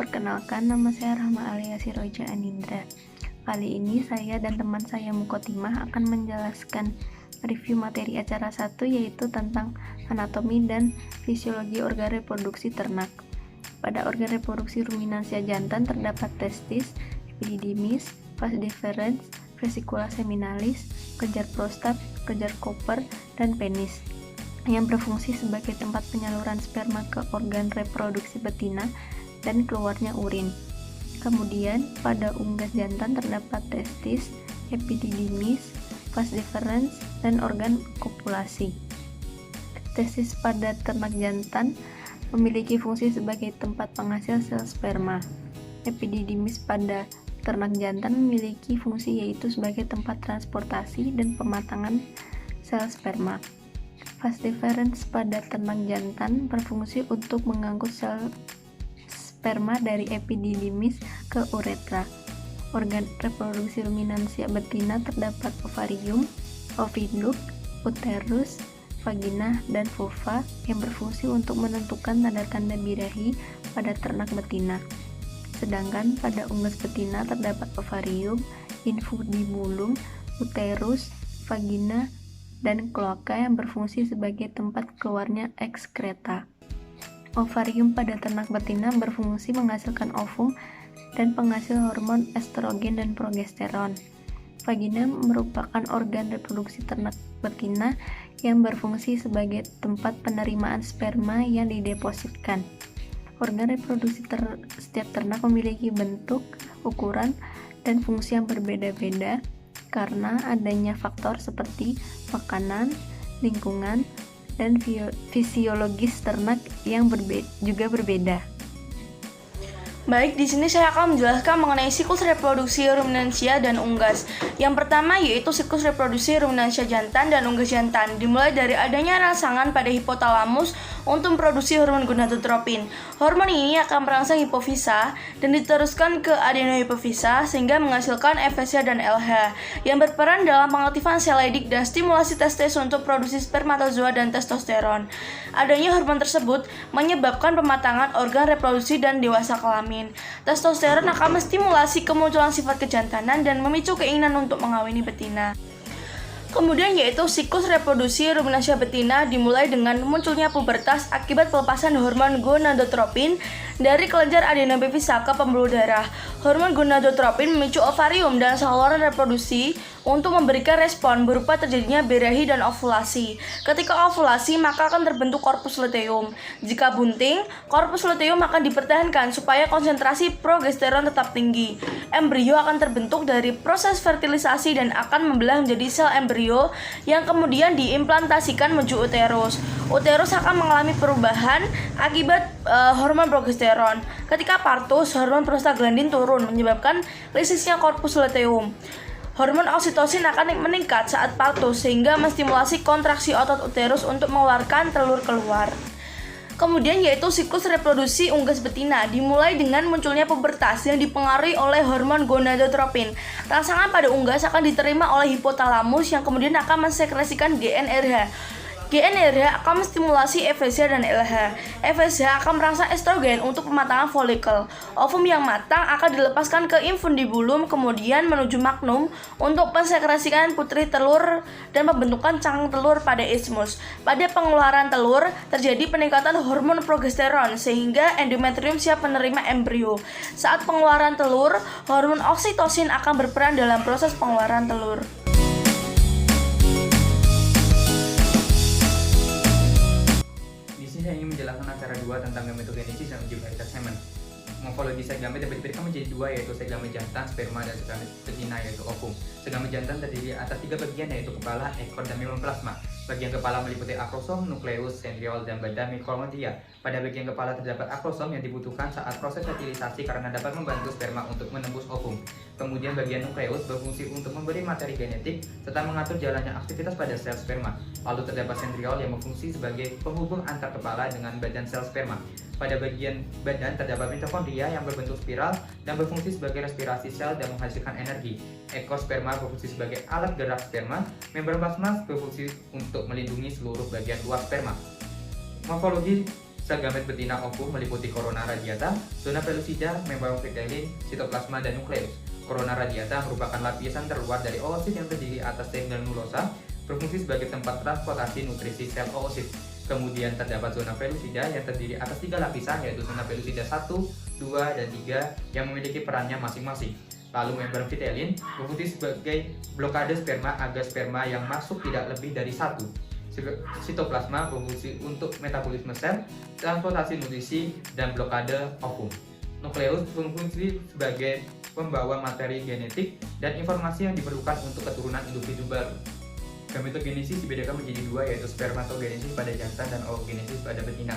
Perkenalkan, nama saya Rahma Alia Siroja Anindra. Kali ini saya dan teman saya Mukotimah akan menjelaskan review materi acara 1, yaitu tentang anatomi dan fisiologi organ reproduksi ternak. Pada organ reproduksi ruminansia jantan terdapat testis, epididymis, vas deferens, vesicula seminalis, kelenjar prostat, kelenjar Cooper, dan penis yang berfungsi sebagai tempat penyaluran sperma ke organ reproduksi betina dan keluarnya urin. Kemudian pada unggas jantan terdapat testis, epididymis, vas deferens, dan organ kopulasi. Testis pada ternak jantan memiliki fungsi sebagai tempat penghasil sel sperma. Epididymis pada ternak jantan memiliki fungsi yaitu sebagai tempat transportasi dan pematangan sel sperma. Vas deferens pada ternak jantan berfungsi untuk mengangkut sel sperma dari epididymis ke uretra. Organ reproduksi ruminansia betina terdapat ovarium, oviduct, uterus, vagina, dan vulva yang berfungsi untuk menentukan tanda-tanda birahi pada ternak betina. Sedangkan pada unggas betina terdapat ovarium, infundibulum, uterus, vagina, dan kloaka yang berfungsi sebagai tempat keluarnya ekskreta. Ovarium pada ternak betina berfungsi menghasilkan ovum dan penghasil hormon estrogen dan progesteron. Vagina merupakan organ reproduksi ternak betina yang berfungsi sebagai tempat penerimaan sperma yang didepositkan. Organ reproduksi setiap ternak memiliki bentuk, ukuran, dan fungsi yang berbeda-beda karena adanya faktor seperti makanan, lingkungan, dan fisiologis ternak yang juga berbeda. Baik, di sini saya akan menjelaskan mengenai siklus reproduksi ruminansia dan unggas. Yang pertama yaitu siklus reproduksi ruminansia jantan dan unggas jantan, dimulai dari adanya rangsangan pada hipotalamus untuk memproduksi hormon gonadotropin. Hormon ini akan merangsang hipofisa dan diteruskan ke adenohipofisa sehingga menghasilkan FSH dan LH yang berperan dalam pengaktifan sel Leydig dan stimulasi testis untuk produksi spermatozoa dan testosteron. Adanya hormon tersebut menyebabkan pematangan organ reproduksi dan dewasa kelamin. Testosteron akan menstimulasi kemunculan sifat kejantanan dan memicu keinginan untuk mengawini betina. Kemudian yaitu siklus reproduksi ruminansia betina dimulai dengan munculnya pubertas akibat pelepasan hormon gonadotropin dari kelenjar adenophysa ke pembuluh darah. Hormon gonadotropin memicu ovarium dan saluran reproduksi untuk memberikan respon berupa terjadinya birahi dan ovulasi. Ketika ovulasi maka akan terbentuk corpus luteum. Jika bunting, corpus luteum akan dipertahankan supaya konsentrasi progesteron tetap tinggi. Embrio akan terbentuk dari proses fertilisasi dan akan membelah menjadi sel embrio yang kemudian diimplantasikan menuju uterus. Uterus akan mengalami perubahan akibat hormon progesteron. Ketika partus, hormon prostaglandin turun menyebabkan lisisnya corpus luteum. Hormon oksitosin akan meningkat saat partus sehingga menstimulasi kontraksi otot uterus untuk mengeluarkan telur keluar. Kemudian yaitu siklus reproduksi unggas betina dimulai dengan munculnya pubertas yang dipengaruhi oleh hormon gonadotropin. Rangsangan pada unggas akan diterima oleh hipotalamus yang kemudian akan mensekresikan GnRH. GnRH akan menstimulasi FSH dan LH. FSH akan merangsang estrogen untuk pematangan folikel. Ovum yang matang akan dilepaskan ke infundibulum kemudian menuju magnum untuk mensekresikan putri telur dan pembentukan cangkang telur pada isthmus. Pada pengeluaran telur terjadi peningkatan hormon progesteron sehingga endometrium siap menerima embrio. Saat pengeluaran telur, hormon oksitosin akan berperan dalam proses pengeluaran telur. Saya ingin menjelaskan acara 2 tentang gametogenesis dan uji varietas semen. Morfologi sel gamet dapat diberikan menjadi 2, yaitu sel gamet jantan, sperma, dan sel gamet betina, yaitu ovum. Sel gamet jantan terdiri atas 3 bagian, yaitu kepala, ekor, dan mieloplasma. Bagian kepala meliputi akrosom, nukleus, sentriol, dan badan mitokondria. Pada bagian kepala terdapat akrosom yang dibutuhkan saat proses fertilisasi karena dapat membantu sperma untuk menembus ovum. Kemudian bagian nukleus berfungsi untuk memberi materi genetik serta mengatur jalannya aktivitas pada sel sperma. Lalu terdapat sentriol yang berfungsi sebagai penghubung antar kepala dengan badan sel sperma. Pada bagian badan terdapat mitokondria yang berbentuk spiral dan berfungsi sebagai respirasi sel dan menghasilkan energi. Ekor sperma berfungsi sebagai alat gerak sperma. Membran plasma berfungsi untuk melindungi seluruh bagian luar sperma. Morfologi Sel gamet betina ovum meliputi corona radiata, zona pellucida, membran vitelline, sitoplasma, dan nukleus. Corona radiata merupakan lapisan terluar dari oosit yang terdiri atas stem granulosa, berfungsi sebagai tempat transportasi nutrisi sel oosit. Kemudian terdapat zona pellucida yang terdiri atas 3 lapisan, yaitu zona pellucida 1, 2, dan 3 yang memiliki perannya masing-masing. Lalu membran vitelline berfungsi sebagai blokade sperma agar sperma yang masuk tidak lebih dari 1. Sitoplasma berfungsi untuk metabolisme sel, transportasi nutrisi, dan blokade ovum. Nukleus berfungsi sebagai pembawa materi genetik dan informasi yang diperlukan untuk keturunan individu baru. Gametogenesis dibedakan menjadi 2, yaitu spermatogenesis pada jantan dan oogenesis pada betina.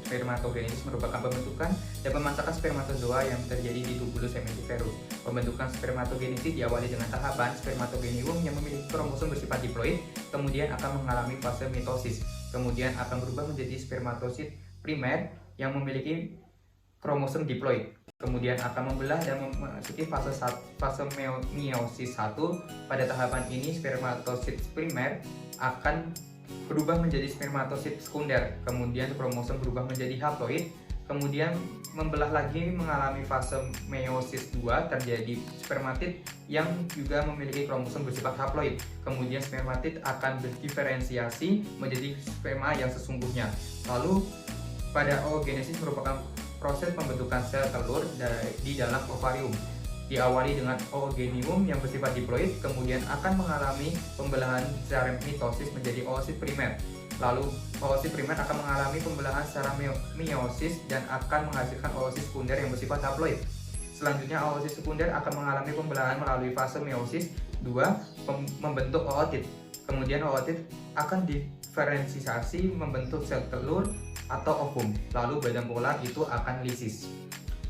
Spermatogenesis merupakan pembentukan dan pemasakan spermatozoa yang terjadi di tubulus sementiferus. Pembentukan spermatogenesis diawali dengan tahapan spermatogenium yang memiliki kromosom bersifat diploid, kemudian akan mengalami fase mitosis, kemudian akan berubah menjadi spermatosit primer yang memiliki kromosom diploid, kemudian akan membelah dan memasuki fase meiosis 1. Pada tahapan ini spermatosit primer akan berubah menjadi spermatosit sekunder, kemudian kromosom berubah menjadi haploid, kemudian membelah lagi mengalami fase meiosis 2, terjadi spermatid yang juga memiliki kromosom bersifat haploid, kemudian spermatid akan berdiferensiasi menjadi sperma yang sesungguhnya. Lalu pada oogenesis merupakan proses pembentukan sel telur di dalam ovarium. Diawali dengan oogenium yang bersifat diploid, kemudian akan mengalami pembelahan secara mitosis menjadi oosit primer. Lalu oosit primer akan mengalami pembelahan secara meiosis dan akan menghasilkan oosit sekunder yang bersifat haploid. Selanjutnya oosit sekunder akan mengalami pembelahan melalui fase meiosis 2 membentuk ootit. Kemudian ootit akan diferensiasi membentuk sel telur atau ovum, lalu badan polar itu akan lisis.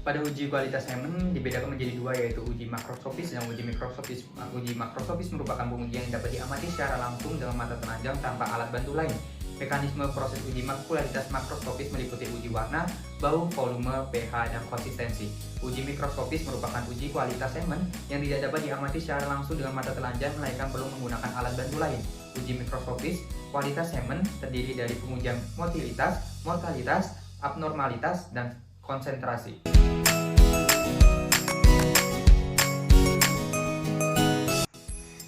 Pada uji kualitas semen dibedakan menjadi 2, yaitu uji makroskopis dan uji mikroskopis. Uji makroskopis merupakan pengujian yang dapat diamati secara langsung dengan mata telanjang tanpa alat bantu lain. Mekanisme proses uji kualitas makroskopis meliputi uji warna, bau, volume, pH, dan konsistensi. Uji mikroskopis merupakan uji kualitas semen yang tidak dapat diamati secara langsung dengan mata telanjang melainkan perlu menggunakan alat bantu lain. Uji mikroskopis kualitas semen terdiri dari pengujian motilitas, mortalitas, abnormalitas, dan konsentrasi.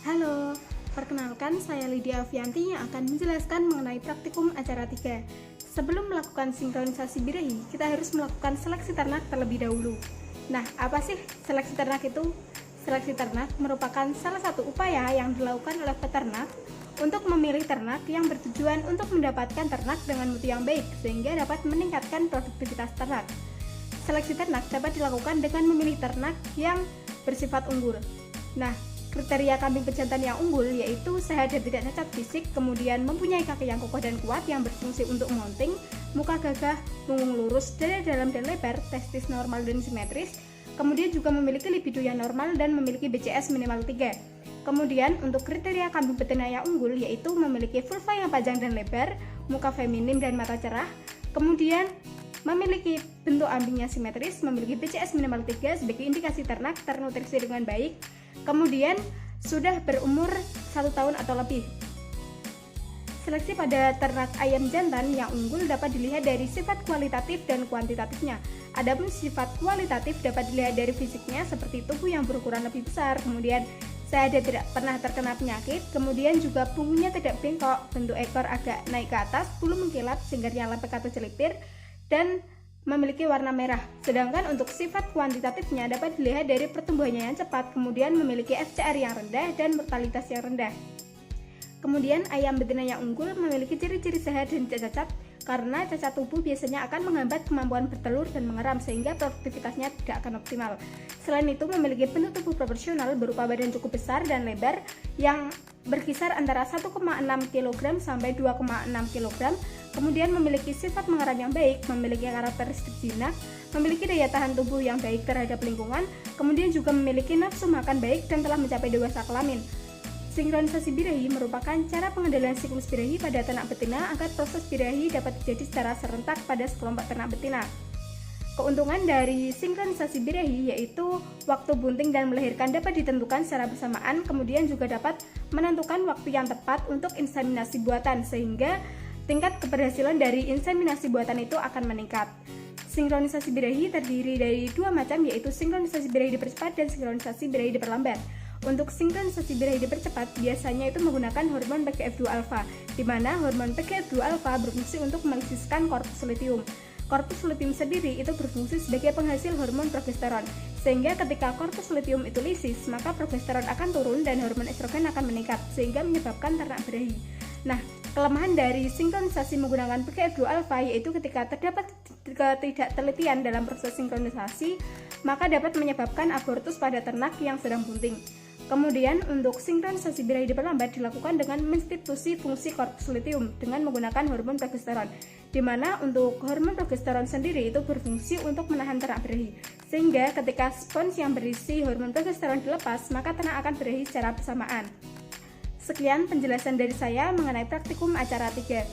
Halo, perkenalkan saya Lydia Avianti yang akan menjelaskan mengenai praktikum acara 3. Sebelum melakukan sinkronisasi birahi, kita harus melakukan seleksi ternak terlebih dahulu. Nah, apa sih seleksi ternak itu? Seleksi ternak merupakan salah satu upaya yang dilakukan oleh peternak untuk memilih ternak yang bertujuan untuk mendapatkan ternak dengan mutu yang baik sehingga dapat meningkatkan produktivitas ternak. Seleksi ternak dapat dilakukan dengan memilih ternak yang bersifat unggul. Nah, kriteria kambing pejantan yang unggul yaitu sehat dan tidak cacat fisik, kemudian mempunyai kaki yang kokoh dan kuat yang berfungsi untuk mounting, muka gagah, punggung lurus, dada dalam dan lebar, testis normal dan simetris, kemudian juga memiliki libido yang normal dan memiliki BCS minimal 3. Kemudian untuk kriteria kambing betina yang unggul yaitu memiliki vulva yang panjang dan lebar, muka feminim dan mata cerah, kemudian memiliki bentuk ambing yang simetris, memiliki BCS minimal 3 sebagai indikasi ternak ternutrisi dengan baik, kemudian sudah berumur 1 tahun atau lebih. Seleksi pada ternak ayam jantan yang unggul dapat dilihat dari sifat kualitatif dan kuantitatifnya. Adapun sifat kualitatif dapat dilihat dari fisiknya seperti tubuh yang berukuran lebih besar, kemudian sehat dan tidak pernah terkena penyakit, kemudian juga punggungnya tidak bengkok, bentuk ekor agak naik ke atas, bulu mengkilap, singgarnya lempek atau celipir, dan memiliki warna merah. Sedangkan untuk sifat kuantitatifnya dapat dilihat dari pertumbuhannya yang cepat, kemudian memiliki FCR yang rendah dan mortalitas yang rendah. Kemudian ayam betina yang unggul memiliki ciri-ciri sehat dan tidak cacat karena cacat tubuh biasanya akan menghambat kemampuan bertelur dan mengeram sehingga produktivitasnya tidak akan optimal. Selain itu memiliki bentuk tubuh proporsional berupa badan cukup besar dan lebar yang berkisar antara 1,6 kg sampai 2,6 kg, kemudian memiliki sifat mengeram yang baik, memiliki karakteristik jinak, memiliki daya tahan tubuh yang baik terhadap lingkungan, kemudian juga memiliki nafsu makan baik dan telah mencapai dewasa kelamin. Sinkronisasi birahi merupakan cara pengendalian siklus birahi pada ternak betina agar proses birahi dapat terjadi secara serentak pada sekelompok ternak betina. Keuntungan dari sinkronisasi birahi yaitu waktu bunting dan melahirkan dapat ditentukan secara bersamaan, kemudian juga dapat menentukan waktu yang tepat untuk inseminasi buatan sehingga tingkat keberhasilan dari inseminasi buatan itu akan meningkat. Sinkronisasi birahi terdiri dari dua macam, yaitu sinkronisasi birahi dipercepat dan sinkronisasi birahi diperlambat. Untuk sinkronisasi birahi dipercepat, biasanya itu menggunakan hormon PGF2-alfa, di mana hormon PGF2-alfa berfungsi untuk meliliskan korpus luteum. Korpus luteum sendiri itu berfungsi sebagai penghasil hormon progesteron, sehingga ketika korpus luteum itu lisis, maka progesteron akan turun dan hormon estrogen akan meningkat, sehingga menyebabkan ternak birahi. Nah, kelemahan dari sinkronisasi menggunakan PGF2-alfa yaitu ketika terdapat ketidaktelitian dalam proses sinkronisasi, maka dapat menyebabkan abortus pada ternak yang sedang bunting. Kemudian, untuk sinkronisasi birahi diperlambat dilakukan dengan menstitusi fungsi korpus luteum dengan menggunakan hormon progesteron, di mana untuk hormon progesteron sendiri itu berfungsi untuk menahan ternak birahi, sehingga ketika spons yang berisi hormon progesteron dilepas, maka ternak akan birahi secara bersamaan. Sekian penjelasan dari saya mengenai praktikum acara 3.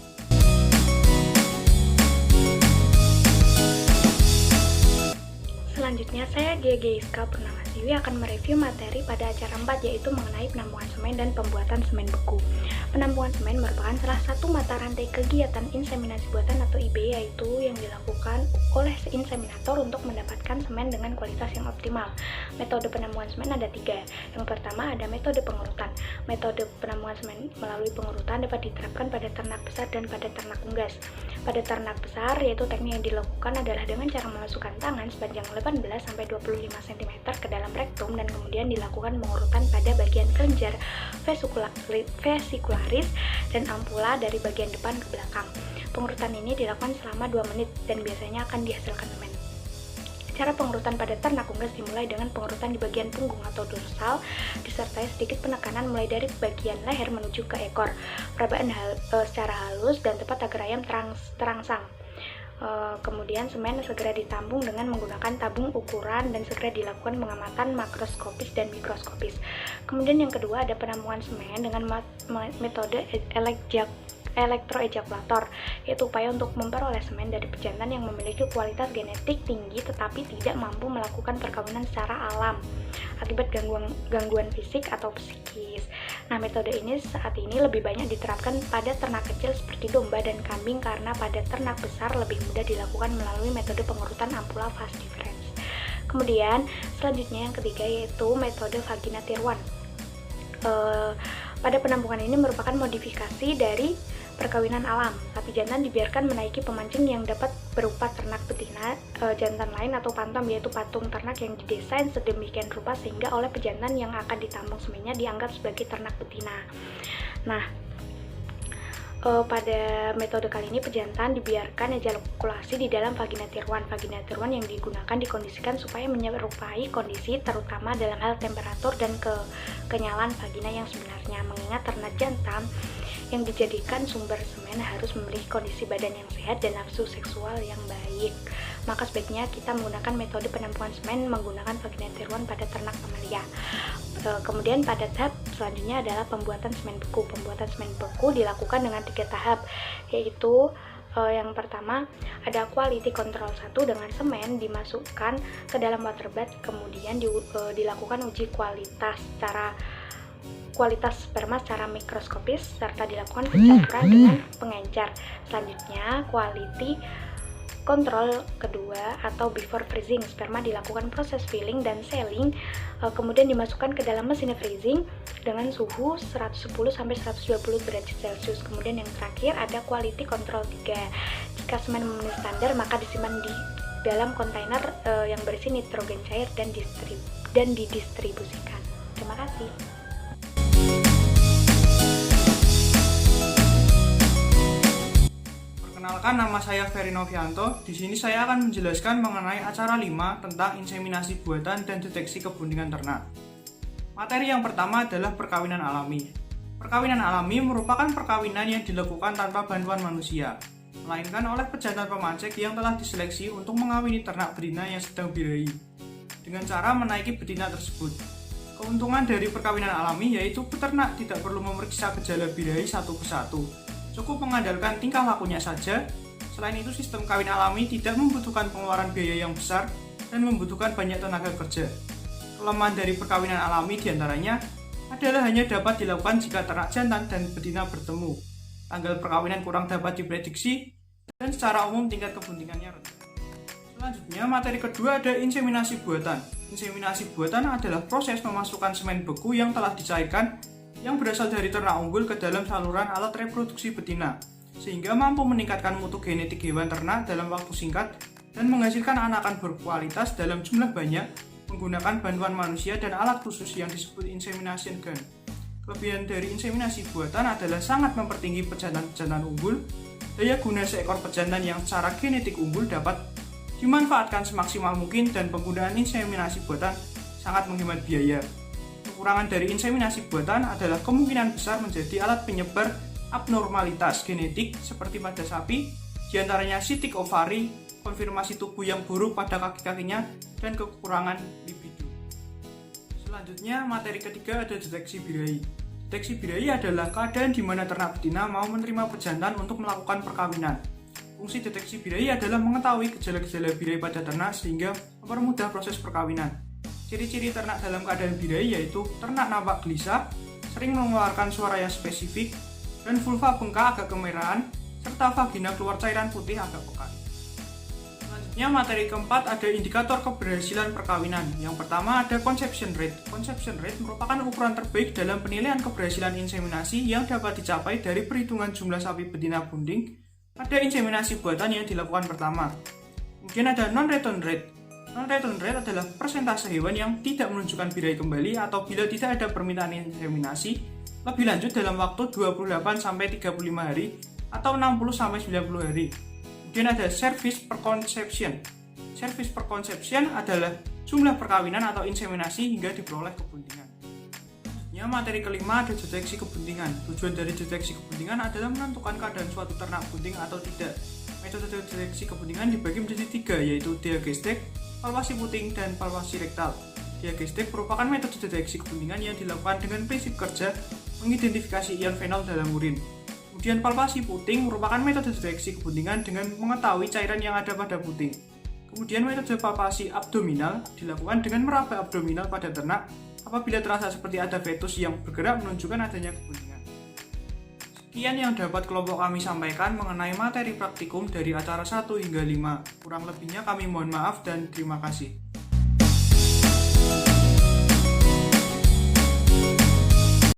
Selanjutnya, saya Gia Geiska Purnamasiwi akan mereview materi pada acara 4, yaitu mengenai penampungan semen dan pembuatan semen beku. Penampungan semen merupakan salah satu mata rantai kegiatan inseminasi buatan atau IB, yaitu yang dilakukan oleh inseminator untuk mendapatkan semen dengan kualitas yang optimal. Metode penampungan semen ada 3. Yang pertama ada metode pengurutan. Metode penampungan semen melalui pengurutan dapat diterapkan pada ternak besar dan pada ternak unggas. Pada ternak besar, yaitu teknik yang dilakukan adalah dengan cara memasukkan tangan sepanjang 18-25 cm ke dalam rektum dan kemudian dilakukan pengurutan pada bagian kelenjar vesikularis dan ampula dari bagian depan ke belakang. Pengurutan ini dilakukan selama 2 menit dan biasanya akan dihasilkan semen. Cara pengurutan pada ternak unggas dimulai dengan pengurutan di bagian punggung atau dorsal, disertai sedikit penekanan mulai dari bagian leher menuju ke ekor. Perabaan secara halus dan tepat agar ayam terangsang. Kemudian semen segera ditampung dengan menggunakan tabung ukuran dan segera dilakukan pengamatan makroskopis dan mikroskopis. Kemudian yang kedua ada penampungan semen dengan metode elektroejakulator, yaitu upaya untuk memperoleh semen dari pejantan yang memiliki kualitas genetik tinggi tetapi tidak mampu melakukan perkawinan secara alam akibat gangguan fisik atau psikis. Nah, metode ini saat ini lebih banyak diterapkan pada ternak kecil seperti domba dan kambing, karena pada ternak besar lebih mudah dilakukan melalui metode pengurutan ampula fast difference. Kemudian selanjutnya yang ketiga yaitu metode vagina tier 1. Pada penampungan ini merupakan modifikasi dari perkawinan alam. Sapi jantan dibiarkan menaiki pemancing yang dapat berupa ternak betina jantan lain atau pantom, yaitu patung ternak yang didesain sedemikian rupa sehingga oleh pejantan yang akan ditampung semennya dianggap sebagai ternak betina. Nah, pada metode kali ini pejantan dibiarkan ejakulasi di dalam vagina tier 1. Vagina tier 1 yang digunakan dikondisikan supaya menyerupai kondisi terutama dalam hal temperatur dan kenyalan vagina yang sebenarnya, mengingat ternak jantan yang dijadikan sumber semen harus memiliki kondisi badan yang sehat dan nafsu seksual yang baik. Maka sebaiknya kita menggunakan metode penampungan semen menggunakan vagina tier 1 pada ternak mamalia. Kemudian pada tahap selanjutnya adalah pembuatan semen beku. Pembuatan semen beku dilakukan dengan 3 tahap, yaitu yang pertama ada quality control 1 dengan semen dimasukkan ke dalam water bath, kemudian dilakukan uji kualitas sperma secara mikroskopis serta dilakukan pencaturan dengan pengencer. Selanjutnya quality kontrol kedua atau before freezing, sperma dilakukan proses filling dan sealing, kemudian dimasukkan ke dalam mesin freezing dengan suhu 110-120 derajat Celcius. Kemudian yang terakhir ada quality control 3. Jika semen memenuhi standar maka disimpan di dalam kontainer yang berisi nitrogen cair dan didistribusikan. Terima kasih. Perkenalkan, nama saya Ferry Novianto. Di sini saya akan menjelaskan mengenai acara 5 tentang inseminasi buatan dan deteksi kebuntingan ternak. Materi yang pertama adalah perkawinan alami. Perkawinan alami merupakan perkawinan yang dilakukan tanpa bantuan manusia, melainkan oleh pejantan pemancing yang telah diseleksi untuk mengawini ternak betina yang sedang birahi dengan cara menaiki betina tersebut. Keuntungan dari perkawinan alami yaitu peternak tidak perlu memeriksa gejala birahi satu persatu, cukup mengandalkan tingkah lakunya saja. Selain itu, sistem kawin alami tidak membutuhkan pengeluaran biaya yang besar dan membutuhkan banyak tenaga kerja. Kelemahan dari perkawinan alami diantaranya adalah hanya dapat dilakukan jika ternak jantan dan betina bertemu. tanggal perkawinan kurang dapat diprediksi, dan secara umum tingkat kebuntingannya rendah. Selanjutnya, materi kedua ada inseminasi buatan. Inseminasi buatan adalah proses memasukkan semen beku yang telah dicairkan yang berasal dari ternak unggul ke dalam saluran alat reproduksi betina, sehingga mampu meningkatkan mutu genetik hewan ternak dalam waktu singkat dan menghasilkan anakan berkualitas dalam jumlah banyak menggunakan bantuan manusia dan alat khusus yang disebut insemination gun. Kelebihan dari inseminasi buatan adalah sangat mempertinggi pejantan-pejantan unggul. Daya guna seekor pejantan yang secara genetik unggul dapat dimanfaatkan semaksimal mungkin dan penggunaan inseminasi buatan sangat menghemat biaya. Kekurangan dari inseminasi buatan adalah kemungkinan besar menjadi alat penyebar abnormalitas genetik seperti pada sapi, diantaranya sitik ovari, konfirmasi tubuh yang buruk pada kaki-kakinya, dan kekurangan libido. Selanjutnya, materi ketiga ada deteksi birahi. Deteksi birahi adalah keadaan di mana ternak betina mau menerima pejantan untuk melakukan perkawinan. Fungsi deteksi birahi adalah mengetahui gejala-gejala birahi pada ternak sehingga mempermudah proses perkawinan. Ciri-ciri ternak dalam keadaan birahi yaitu ternak nampak gelisah, sering mengeluarkan suara yang spesifik, dan vulva bengkak agak kemerahan, serta vagina keluar cairan putih agak pekat. Selanjutnya, materi keempat ada indikator keberhasilan perkawinan. Yang pertama ada conception rate. Conception rate merupakan ukuran terbaik dalam penilaian keberhasilan inseminasi yang dapat dicapai dari perhitungan jumlah sapi betina bunding pada inseminasi buatan yang dilakukan pertama. Kemudian ada non-return rate. Non-return rate adalah persentase hewan yang tidak menunjukkan birahi kembali atau bila tidak ada permintaan inseminasi lebih lanjut dalam waktu 28-35 hari atau 60-90 hari. Kemudian ada service per conception. Service per conception adalah jumlah perkawinan atau inseminasi hingga diperoleh kebuntingan. Materi kelima ada deteksi kebuntingan. Tujuan dari deteksi kebuntingan adalah menentukan keadaan suatu ternak bunting atau tidak. Metode deteksi kebuntingan dibagi menjadi 3, yaitu diagnostik, palpasi puting, dan palpasi rektal. Diagnostik merupakan metode deteksi kebuntingan yang dilakukan dengan prinsip kerja mengidentifikasi ion fenol dalam urin. Kemudian palpasi puting merupakan metode deteksi kebuntingan dengan mengetahui cairan yang ada pada puting. Kemudian metode palpasi abdominal dilakukan dengan meraba abdominal pada ternak apabila terasa seperti ada fetus yang bergerak menunjukkan adanya kebuntingan. Sekian yang dapat kelompok kami sampaikan mengenai materi praktikum dari acara 1 hingga 5. Kurang lebihnya kami mohon maaf dan terima kasih.